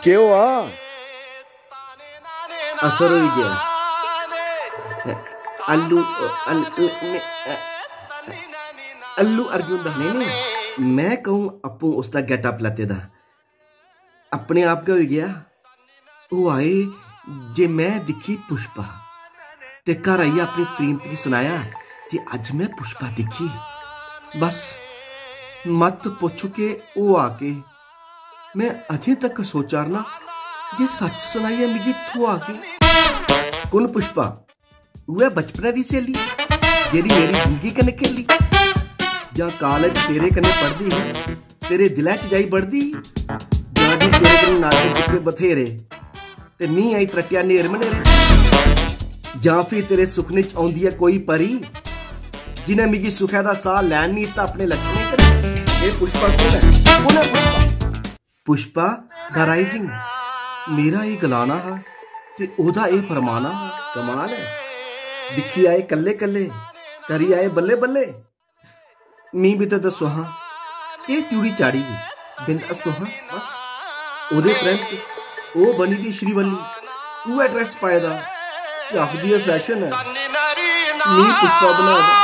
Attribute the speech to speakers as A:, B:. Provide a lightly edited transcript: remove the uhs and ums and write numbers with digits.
A: क्यों आ
B: असर हो गया अल्लू अल्लू अर्जुन दा नहीं मैं कहूँ अपू उसका गेटअप लते दा अपने आप का हो गया वो आए जे मैं दिखी पुष्पा ते घर आइए अपनी कीमत की सुनाया जे अज मैं पुष्पा दिखी बस मत पुछ के वो आके मैं अजे तक सोचा ना जे सच सुनाइए मिगी इत्थों आके कौन पुष्पा वह बचपना दी सहेली जेरी मेरी जिंदगी कन्नै खेली जां कॉलेज तेरे कन्नै पढ़दी है तेरे दिलै च जाई बढ़दी जां जी तेरे कन्नै नाते जिक्के बथेरे ते नी आई त्रट्टिया नेर मनेरे जां फिर तेरे सुखने च आउंदी है कोई परी जिन्हें मिगी सुखै दा साह लैन नहीं दित्ता अपने लक्ष्मी करे ये पुष्पा कौन है पुष्पा पुष्पा द राइजिंग मेरा ये गलाना हा ते ओदा ये फरमाना हा कमाल है दिखी आए कल्ले कल्ले करी आए बल्ले बल्ले मी भी तो दसो हाँ ये चूड़ी चाड़ी दी बिन दसो हाँ बस ओदे परंत ओ बनी दी श्रीवल्ली उह ड्रेस पाए दा आखदी है फैशन है मी पुष्पा बना